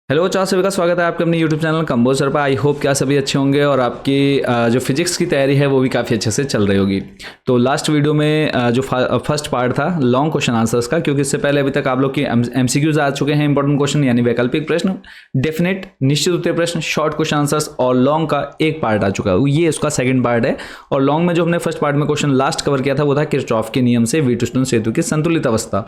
Hello, चार सभी का स्वागत है आपके अपने यूट्यूब चैनल कंबो सर पर। आई होप क्या सभी अच्छे होंगे और आपकी जो फिजिक्स की तैयारी है वो भी काफ़ी अच्छे से चल रही होगी। तो लास्ट वीडियो में जो फर्स्ट पार्ट था लॉन्ग क्वेश्चन आंसर्स का, क्योंकि इससे पहले अभी तक आप लोग की एमसीक्यूज आ चुके हैं, इंपॉर्टेंट क्वेश्चन यानी वैकल्पिक प्रश्न, डेफिनेट निश्चित उत्तर प्रश्न, शॉर्ट क्वेश्चन आंसर्स, और लॉन्ग का एक पार्ट आ चुका है, ये उसका सेकंड पार्ट है। और लॉन्ग में जो हमने फर्स्ट पार्ट में क्वेश्चन लास्ट कवर किया था वो था किरचॉफ के नियम से व्हीटस्टोन सेतु की संतुलित अवस्था,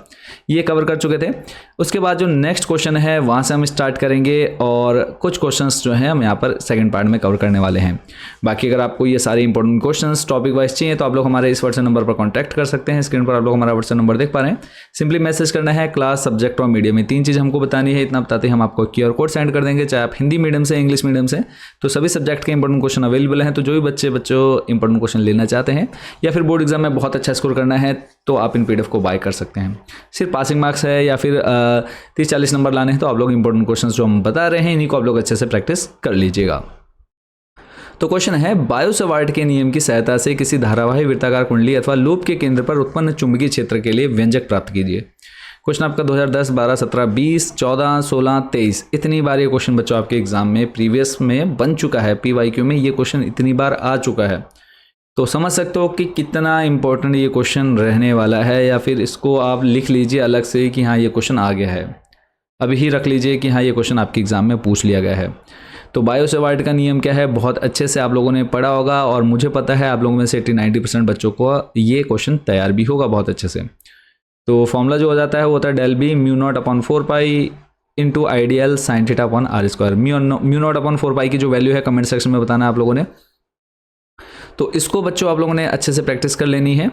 ये कवर कर चुके थे। उसके बाद जो नेक्स्ट क्वेश्चन है वहां से हम स्टार्ट करेंगे और कुछ क्वेश्चंस जो हैं हम यहाँ पर सेकंड पार्ट में कवर करने वाले हैं। बाकी अगर आपको ये सारे इंपॉर्टेंट क्वेश्चंस टॉपिक वाइज चाहिए तो आप लोग हमारे इस व्हाट्सएप नंबर पर कांटेक्ट कर सकते हैं। स्क्रीन पर आप लोग हमारा व्हाट्सएप नंबर देख पा रहे हैं। सिंपली मैसेज करना है, क्लास, सब्जेक्ट और मीडियम में तीन चीज़ हमको बतानी है। इतना बताते ही हम आपको क्यूआर कोड सेंड कर देंगे, चाहे आप हिंदी मीडियम से इंग्लिश मीडियम से, तो सभी सब्जेक्ट के इंपॉर्टेंट क्वेश्चन अवेलेबल हैं। तो जो भी बच्चों इंपॉर्टेंट क्वेश्चन लेना चाहते हैं या फिर बोर्ड एग्जाम में बहुत अच्छा स्कोर करना है तो आप इन पीडीएफ को बाय कर सकते हैं। सिर्फ पासिंग मार्क्स है या फिर 30-40 नंबर लाने हैं तो आप लोग इंपॉर्टेंट क्वेश्चंस जो हम बता रहे हैं इन्हीं को आप लोग अच्छे से प्रैक्टिस कर लीजिएगा। तो क्वेश्चन है, बायो-सवार्ट के नियम की सहायता से किसी धारावाही वृत्ताकार कुंडली अथवा लूप के केंद्र पर उत्पन्न चुंबकीय क्षेत्र के लिए व्यंजक प्राप्त कीजिए। क्वेश्चन आपका 2010, 12, 17, 20, 14, 16, 23 इतनी बार ये क्वेश्चन बच्चों आपके एग्जाम में प्रीवियस में बन चुका है। पीवाईक्यू में ये क्वेश्चन इतनी बार आ चुका है, तो समझ सकते हो कि कितना इंपॉर्टेंट ये क्वेश्चन रहने वाला है। या फिर इसको आप लिख लीजिए अलग से कि हाँ ये क्वेश्चन आ गया है, अभी ही रख लीजिए कि हाँ ये क्वेश्चन आपके एग्जाम में पूछ लिया गया है। तो बायो-सवार्ट का नियम क्या है, बहुत अच्छे से आप लोगों ने पढ़ा होगा और मुझे पता है आप लोगों में से 80-90% बच्चों को ये क्वेश्चन तैयार भी होगा बहुत अच्छे से। तो फॉर्मूला जो हो जाता है वो होता है del B mu naught upon 4 into ideal sine theta upon r square. Mu naught upon 4 की जो वैल्यू है कमेंट सेक्शन में बताना आप लोगों ने। तो इसको बच्चों आप लोगों ने अच्छे से प्रैक्टिस कर लेनी है।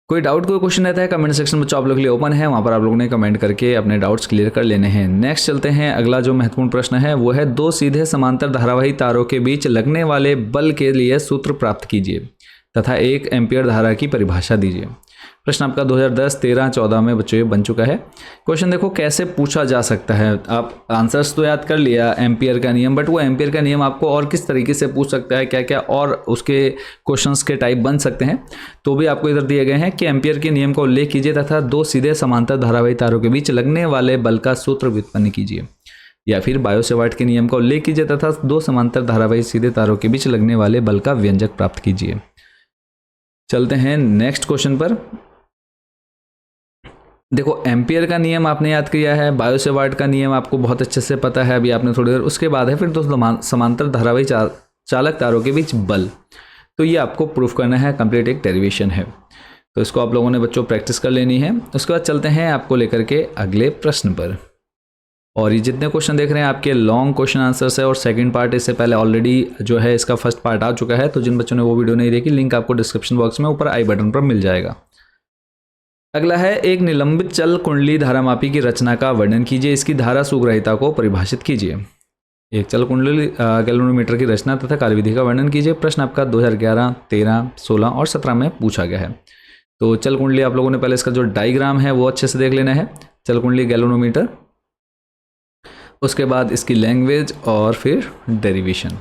कोई डाउट, कोई क्वेश्चन रहता है कमेंट सेक्शन बच्चों आप लोगों के लिए ओपन है, वहाँ पर आप लोगों ने कमेंट करके अपने डाउट्स क्लियर कर लेने हैं। नेक्स्ट चलते हैं, अगला जो महत्वपूर्ण प्रश्न है वो है, दो सीधे समांतर धारावाही तारों के बीच लगने वाले बल के लिए सूत्र प्राप्त कीजिए तथा 1 एम्पीयर धारा की परिभाषा दीजिए। प्रश्न आपका 2010, 13, 14 में बच्चों ये बन चुका है। क्वेश्चन देखो कैसे पूछा जा सकता है। आप आंसर्स तो याद कर लिया एम्पीयर का नियम, बट वो एम्पीयर का नियम आपको और किस तरीके से पूछ सकता है, क्या क्या और उसके क्वेश्चंस के टाइप बन सकते हैं, तो भी आपको इधर दिए गए हैं कि एम्पीयर के नियम का उल्लेख कीजिए तथा दो सीधे समांतर धारावाही तारों के बीच लगने वाले बल का सूत्र व्युत्पन्न कीजिए। या फिर बायो-सवार्ट के नियम का उल्लेख कीजिए तथा दो समांतर धारावाही सीधे तारों के बीच लगने वाले बल का व्यंजक प्राप्त कीजिए। चलते हैं नेक्स्ट क्वेश्चन पर। देखो एम्पियर का नियम आपने याद किया है, बायो-सवार्ट का नियम आपको बहुत अच्छे से पता है अभी आपने थोड़ी देर। उसके बाद है फिर दो समांतर धारावाही चालक तारों के बीच बल, तो ये आपको प्रूफ करना है, कंप्लीट एक डेरिवेशन है। तो इसको आप लोगों ने बच्चों प्रैक्टिस कर लेनी है। उसके बाद चलते हैं आपको लेकर के अगले प्रश्न पर। और ये जितने क्वेश्चन देख रहे हैं आपके लॉन्ग क्वेश्चन आंसर्स है और सेकंड पार्ट इससे पहले ऑलरेडी जो है इसका फर्स्ट पार्ट आ चुका है। तो जिन बच्चों ने वो वीडियो नहीं देखी, लिंक आपको डिस्क्रिप्शन बॉक्स में ऊपर आई बटन पर मिल जाएगा। अगला है, एक निलंबित चल कुंडली धारामापी की रचना का वर्णन कीजिए, इसकी धारा सूग्रहिता को परिभाषित कीजिए। एक चल कुंडली गैल्वेनोमीटर की रचना तथा कार्यविधि का वर्णन कीजिए। प्रश्न आपका 2011, 13, 16 और 17 में पूछा गया है। तो चल कुंडली आप लोगों ने पहले इसका जो डायग्राम है वो अच्छे से देख लेना है, चल कुंडली गैल्वेनोमीटर, उसके बाद इसकी लैंग्वेज और फिर डेरिवेशन।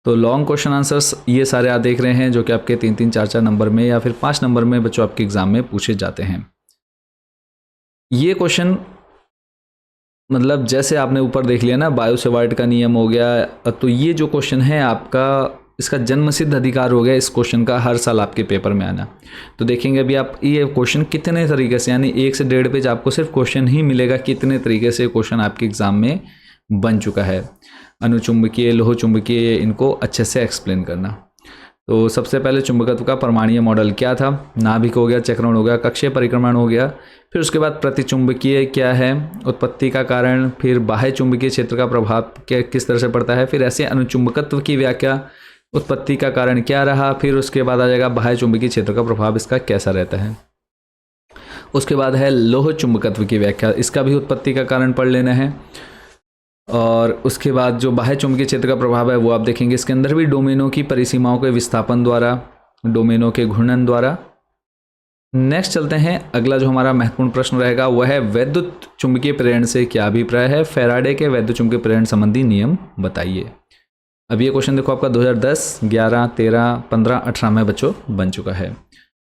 तो लॉन्ग क्वेश्चन आंसर्स ये सारे आप देख रहे हैं जो कि आपके 3-3, 4-4 नंबर में या फिर 5 नंबर में बच्चों आपके एग्जाम में पूछे जाते हैं। ये क्वेश्चन मतलब जैसे आपने ऊपर देख लिया ना, बायो-सवार्ट का नियम हो गया, तो ये जो क्वेश्चन है आपका इसका जन्मसिद्ध अधिकार हो गया इस क्वेश्चन का हर साल आपके पेपर में आना। तो देखेंगे अभी आप ये क्वेश्चन कितने तरीके से, यानी 1 से 1.5 पेज आपको सिर्फ क्वेश्चन ही मिलेगा, कितने तरीके से क्वेश्चन आपके एग्जाम में बन चुका है। अनुचुंबकीय, लोह चुंबकीय, इनको अच्छे से एक्सप्लेन करना। तो सबसे पहले चुंबकत्व का परमाणुीय मॉडल क्या था, नाभिक हो गया, चक्रण हो गया, कक्षीय परिक्रमण हो गया। फिर उसके बाद प्रतिचुंबकीय क्या है, उत्पत्ति का कारण, फिर बाह्य चुंबकीय क्षेत्र का प्रभाव किस तरह से पड़ता है, फिर ऐसे अनुचुंबकत्व की व्याख्या, उत्पत्ति का कारण क्या रहा, फिर उसके बाद आ जाएगा बाह्य चुंबकीय क्षेत्र का प्रभाव इसका कैसा रहता है। उसके बाद है लोह चुंबकत्व की व्याख्या, इसका भी उत्पत्ति का कारण पढ़ लेना है। और उसके बाद जो बाह्य चुंबकीय क्षेत्र का प्रभाव है वो आप देखेंगे, इसके अंदर भी डोमेनों की परिसीमाओं के विस्थापन द्वारा, डोमेनों के घूर्णन द्वारा। नेक्स्ट चलते हैं, अगला जो हमारा महत्वपूर्ण प्रश्न रहेगा वह है, वैद्युत चुंबकीय प्रेरण से क्या अभिप्राय है, फैराडे के वैद्युत चुंबकीय प्रेरण संबंधी नियम बताइए। अब ये क्वेश्चन देखो आपका 2010, 11, 13, 15, 18 में बच्चों बन चुका है।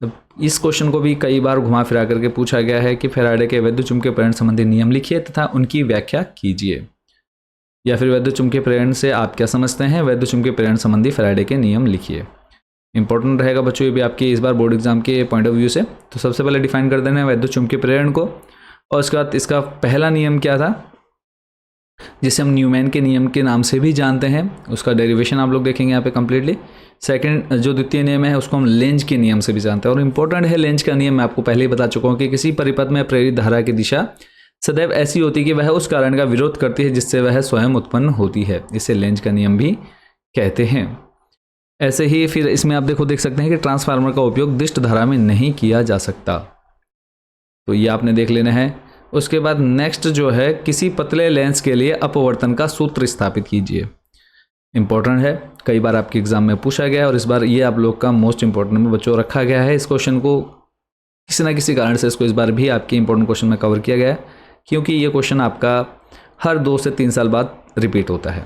अब इस क्वेश्चन को भी कई बार घुमा फिरा करके पूछा गया है कि फैराडे के वैद्युत चुंबकीय प्रेरण संबंधी नियम लिखिए तथा उनकी व्याख्या कीजिए, या फिर वैद्युत चुंबकीय प्रेरण से आप क्या समझते हैं, वैद्युत चुंबकीय प्रेरण संबंधी फैराडे के नियम लिखिए। इंपॉर्टेंट रहेगा बच्चों ये भी आपके इस बार बोर्ड एग्जाम के पॉइंट ऑफ व्यू से। तो सबसे पहले डिफाइन कर देना है वैद्युत चुंबकीय प्रेरण को, और उसके बाद इसका पहला नियम क्या था जिसे हम न्यूमैन के नियम के नाम से भी जानते हैं, उसका डेरिवेशन आप लोग देखेंगे यहाँ पे कंप्लीटली। सेकंड जो द्वितीय नियम है उसको हम लेंज के नियम से भी जानते हैं, और इंपॉर्टेंट है लेंज का नियम, मैं आपको पहले ही बता चुका हूँ कि किसी परिपथ में प्रेरित धारा की दिशा सदैव ऐसी होती है कि वह उस कारण का विरोध करती है जिससे वह स्वयं उत्पन्न होती है, इसे लेंज का नियम भी कहते हैं। ऐसे ही फिर इसमें आप देख सकते हैं कि ट्रांसफार्मर का उपयोग दिष्ट धारा में नहीं किया जा सकता, तो ये आपने देख लेना है। उसके बाद नेक्स्ट जो है, किसी पतले लेंस के लिए अपवर्तन का सूत्र स्थापित कीजिए। इंपॉर्टेंट है, कई बार आपके एग्जाम में पूछा गया है, और इस बार ये आप लोग का मोस्ट इंपॉर्टेंट में बच्चों रखा गया है। इस क्वेश्चन को किसी ना किसी कारण से इसको इस बार भी आपके इंपॉर्टेंट क्वेश्चन में कवर किया गया है, क्योंकि ये क्वेश्चन आपका हर 2 से 3 साल बाद रिपीट होता है।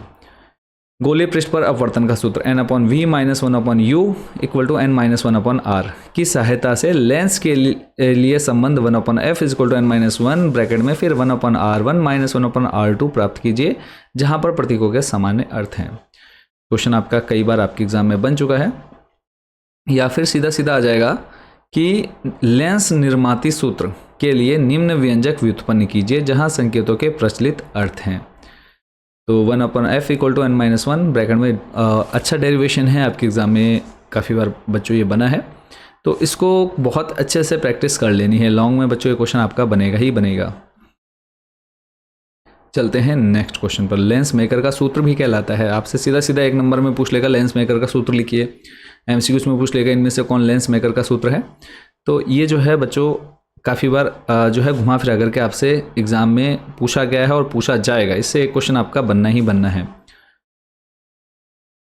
गोलीय पृष्ठ पर अपवर्तन का सूत्र n/v-1/u = n-1/r की सहायता से लेंस के लिए संबंध 1/f = n-1 ब्रैकेट में फिर 1/r1 - 1/r2 प्राप्त कीजिए, जहां पर प्रतीकों के सामान्य अर्थ हैं। क्वेश्चन आपका कई बार आपके एग्जाम में बन चुका है। या फिर सीधा सीधा आ जाएगा कि लेंस निर्माती सूत्र के लिए निम्न व्यंजक व्युत्पन्न कीजिए जहां संकेतों के प्रचलित अर्थ हैं। तो 1/f = n-1 ब्रैकेट में अच्छा डेरिवेशन है, आपके एग्जाम में काफ़ी बार बच्चों ये बना है, तो इसको बहुत अच्छे से प्रैक्टिस कर लेनी है। लॉन्ग में बच्चों ये क्वेश्चन आपका बनेगा ही बनेगा। चलते हैं नेक्स्ट क्वेश्चन पर। लेंस मेकर का सूत्र भी कहलाता है, आपसे सीधा सीधा 1 नंबर में पूछ लेगा लेंस मेकर का सूत्र लिखिए, MCQs में पूछ लेगा इनमें से कौन लेंस मेकर का सूत्र है। तो ये जो है बच्चों काफ़ी बार जो है घुमा फिरा करके आपसे एग्जाम में पूछा गया है और पूछा जाएगा, इससे एक क्वेश्चन आपका बनना ही बनना है।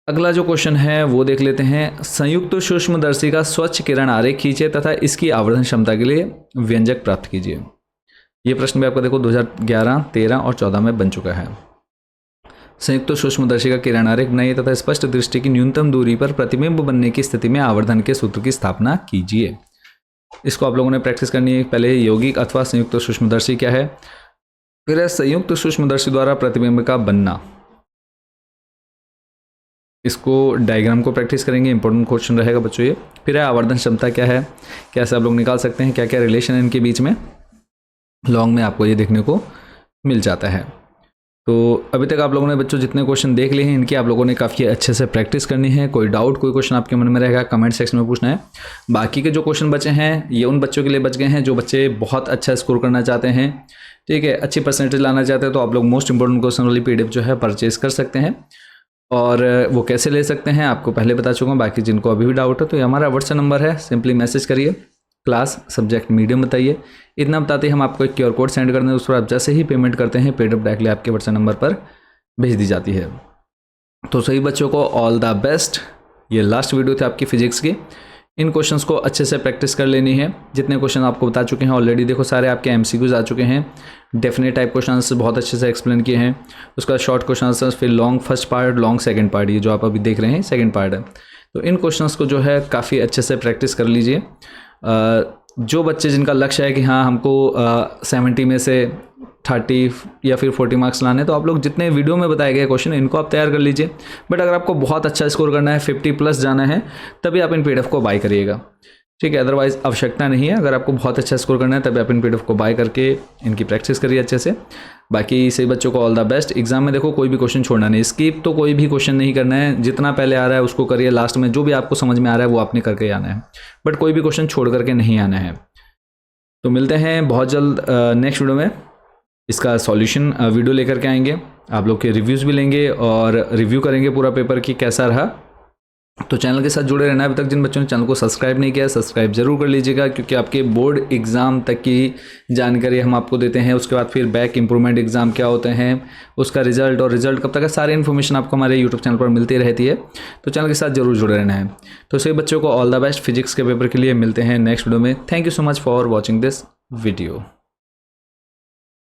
अगला जो क्वेश्चन है वो देख लेते हैं। संयुक्त सूक्ष्मदर्शी का स्वच्छ किरण आरेख खींचे तथा इसकी आवर्धन क्षमता के लिए व्यंजक प्राप्त कीजिए। ये प्रश्न भी आपका देखो 2011, 13 और 14 में बन चुका है। संयुक्त सूक्ष्मदर्शी का किरण आरेख नई तथा स्पष्ट दृष्टि की न्यूनतम दूरी पर प्रतिबिंब बनने की स्थिति में आवर्धन के सूत्र की स्थापना कीजिए। इसको आप लोगों ने प्रैक्टिस करनी है। पहले यौगिक अथवा संयुक्त सूक्ष्मदर्शी क्या है, फिर है संयुक्त सूक्ष्मदर्शी द्वारा प्रतिबिंब का बनना। इसको डायग्राम को प्रैक्टिस करेंगे, इंपॉर्टेंट क्वेश्चन रहेगा बच्चों ये। फिर है आवर्धन क्षमता क्या है, कैसे आप लोग निकाल सकते हैं, क्या क्या रिलेशन है इनके बीच में। लॉन्ग में आपको ये देखने को मिल जाता है। तो अभी तक आप लोगों ने बच्चों जितने क्वेश्चन देख लिए हैं इनकी आप लोगों ने काफ़ी अच्छे से प्रैक्टिस करनी है। कोई डाउट कोई क्वेश्चन आपके मन में रहेगा कमेंट सेक्शन में पूछना है। बाकी के जो क्वेश्चन बचे हैं ये उन बच्चों के लिए बच गए हैं जो बच्चे बहुत अच्छा स्कोर करना चाहते हैं, ठीक है, अच्छी परसेंटेज लाना चाहते हैं। तो आप लोग मोस्ट इंपॉर्टेंट क्वेश्चन वाली PDF जो है परचेज कर सकते हैं, और वो कैसे ले सकते हैं आपको पहले बता चुका हूँ। बाकी जिनको अभी भी डाउट है तो ये हमारा व्हाट्सएप नंबर है, सिंपली मैसेज करिए, क्लास सब्जेक्ट मीडियम बताइए, इतना बताते ही हम आपको एक QR कोड सेंड कर दें। उस पर आप जैसे ही पेमेंट करते हैं PDF डायरेक्टली आपके व्हाट्सएप नंबर पर भेज दी जाती है। तो सभी बच्चों को ऑल द बेस्ट। ये लास्ट वीडियो थी आपकी फिजिक्स की। इन क्वेश्चंस को अच्छे से प्रैक्टिस कर लेनी है। जितने क्वेश्चन आपको बता चुके हैं ऑलरेडी, देखो सारे आपके MCQs आ चुके हैं। डेफिनेट टाइप क्वेश्चन बहुत अच्छे से एक्सप्लेन किए हैं। उसका शॉर्ट क्वेश्चन आंसर, फिर long first part, long second part, ये जो आप अभी देख रहे हैं सेकंड पार्ट है। तो इन क्वेश्चंस को जो है काफ़ी अच्छे से प्रैक्टिस कर लीजिए। जो बच्चे जिनका लक्ष्य है कि हाँ हमको 70 में से 30 या फिर 40 मार्क्स लाने, तो आप लोग जितने वीडियो में बताए गए क्वेश्चन इनको आप तैयार कर लीजिए। बट अगर आपको बहुत अच्छा स्कोर करना है, 50+ जाना है, तभी आप इन PDF को बाय करिएगा, ठीक है। अदरवाइज आवश्यकता नहीं है। अगर आपको बहुत अच्छा स्कोर करना है तभी आप इन PDF को बाय करके इनकी प्रैक्टिस करिए अच्छे से। बाकी सभी बच्चों को ऑल द बेस्ट। एग्जाम में देखो कोई भी क्वेश्चन छोड़ना नहीं, स्किप तो कोई भी क्वेश्चन नहीं करना है। जितना पहले आ रहा है उसको करिए, लास्ट में जो भी आपको समझ में आ रहा है वो आपने करके आना है, बट कोई भी क्वेश्चन छोड़ करके नहीं आना है। तो मिलते हैं बहुत जल्द नेक्स्ट वीडियो में। इसका सॉल्यूशन वीडियो लेकर के आएंगे, आप लोग के रिव्यूज़ भी लेंगे और रिव्यू करेंगे पूरा पेपर की कैसा रहा। तो चैनल के साथ जुड़े रहना। अभी तक जिन बच्चों ने चैनल को सब्सक्राइब नहीं किया, सब्सक्राइब जरूर कर लीजिएगा, क्योंकि आपके बोर्ड एग्ज़ाम तक की जानकारी हम आपको देते हैं। उसके बाद फिर बैक इंप्रूवमेंट एग्ज़ाम क्या होते हैं, उसका रिजल्ट और रिजल्ट कब तक है, सारी इन्फॉर्मेशन आपको हमारे यूट्यूब चैनल पर मिलती रहती है। तो चैनल के साथ जरूर जुड़े रहना है। तो सभी बच्चों को ऑल द बेस्ट फिजिक्स के पेपर के लिए। मिलते हैं नेक्स्ट वीडियो में। Thank you so much for watching this video.